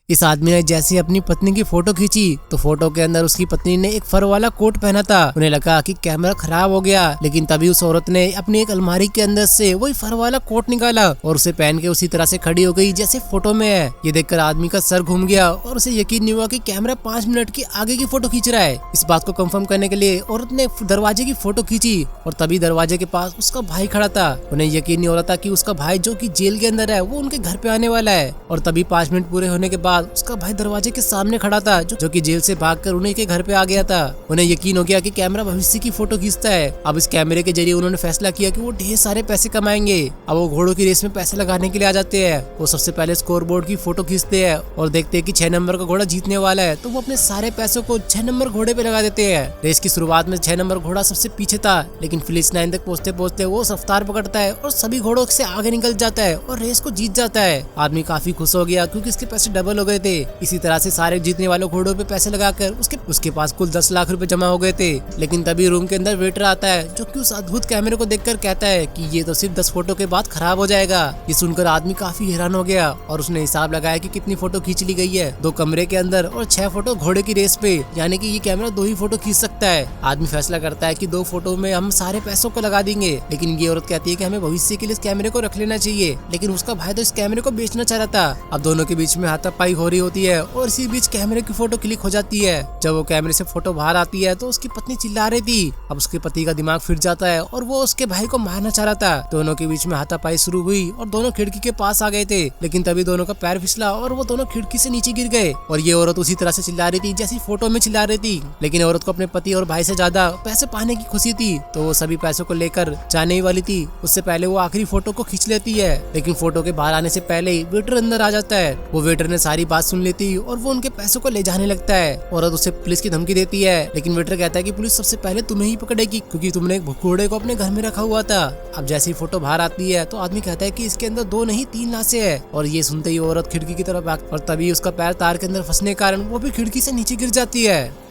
इस आदमी ने जैसे अपनी पत्नी की फोटो खींची तो फोटो के अंदर उसकी पत्नी ने एक फर वाला कोट पहना था। उन्हें लगा कि कैमरा खराब हो गया, लेकिन तभी उस औरत ने अपनी एक अलमारी के अंदर से वही फर वाला कोट निकाला और उसे पहन के उसी तरह से खड़ी हो गई जैसे फोटो में है। ये देखकर आदमी का सर घूम गया और उसे यकीन नहीं हुआ कि कैमरा 5 मिनट की आगे की फोटो खींच रहा है। इस बात को कंफर्म करने के लिए औरत ने दरवाजे की फोटो खींची और तभी दरवाजे के पास उसका भाई खड़ा था। उन्हें यकीन नहीं हो रहा था कि उसका भाई जो कि जेल के अंदर है वो उनके घर पे आने वाला है। और तभी 5 मिनट पूरे होने के बाद उसका भाई दरवाजे के सामने खड़ा था जो कि जेल से भागकर उन्हीं के घर पे आ गया था। उन्हें यकीन हो गया कि कैमरा भविष्य की फोटो खींचता है। अब इस कैमरे के जरिए उन्होंने फैसला किया कि वो ढेर सारे पैसे कमाएंगे। अब वो घोड़ों की रेस में पैसे लगाने के लिए आ जाते हैं। वो सबसे पहले स्कोर बोर्ड की फोटो खींचते हैं और देखते हैं कि 6 नंबर का घोड़ा जीतने वाला है, तो वो अपने सारे पैसों को 6 नंबर घोड़े पे लगा देते हैं। रेस की शुरुआत में 6 नंबर घोड़ा सबसे पीछे था, लेकिन फिनिश लाइन तक पहुंचते पहुंचते वो रफ्तार पकड़ता है और सभी घोड़ों से आगे निकल जाता है और रेस को जीत जाता है। आदमी काफी खुश हो गया क्योंकि इसके पैसे डबल हो गए थे। इसी तरह से सारे जीतने वाले घोड़ों पे पैसे लगाकर उसके पास कुल 10 लाख रुपए जमा हो गए थे। लेकिन तभी रूम के अंदर वेटर आता है जो कि उस अद्भुत कैमरे को देखकर कहता है कि ये तो सिर्फ 10 फोटो के बाद खराब हो जाएगा। ये सुनकर आदमी काफी हैरान हो गया और उसने हिसाब लगाया कि कितनी फोटो खींच ली गई है, 2 कमरे के अंदर और 6 फोटो घोड़े की रेस पे, यानी कि ये कैमरा 2 ही फोटो खींच सकता है। आदमी फैसला करता है कि 2 फोटो में हम सारे पैसों को लगा देंगे, लेकिन ये औरत कहती है कि हमें भविष्य के लिए इस कैमरे को रख लेना चाहिए। लेकिन उसका भाई तो इस कैमरे को बेचना चाह रहा था। अब दोनों के बीच में हाथापाई हो रही होती है और इसी बीच कैमरे की फोटो क्लिक हो जाती है। जब वो कैमरे से फोटो बाहर आती है तो उसकी पत्नी चिल्ला रही थी। अब उसके पति का दिमाग फिर जाता है और वो उसके भाई को मारना चाह रहा था। दोनों के बीच में हाथापाई शुरू हुई और दोनों खिड़की के पास आ गए थे, लेकिन तभी दोनों का पैर फिसला और वो दोनों खिड़की से नीचे गिर गए। और ये औरत उसी तरह से चिल्ला रही थी जैसी फोटो में चिल्ला रही थी, लेकिन औरत को अपने पति और भाई से ज्यादा पैसे पाने की खुशी थी, तो वो सभी पैसों को लेकर जाने ही वाली थी। उससे पहले वो आखिरी फोटो को खींच लेती है, लेकिन फोटो के बाहर आने से पहले ही वेटर अंदर आ जाता है। वो वेटर ने सारी बात सुन ली थी और वो उनके पैसों को ले जाने लगता है। औरत उसे पुलिस की धमकी देती है, लेकिन वेटर कहता है कि पुलिस सबसे पहले तुम्हें ही पकड़ेगी क्योंकि तुमने घोड़े को अपने घर में रखा हुआ था। अब जैसी फोटो बाहर आती है तो आदमी कहता है कि इसके अंदर 2 नहीं 3 लाशें हैं। और ये सुनते ही औरत खिड़की की तरफ भागती और तभी उसका पैर तार के अंदर फंसने के कारण वो भी खिड़की से नीचे गिर जाती है।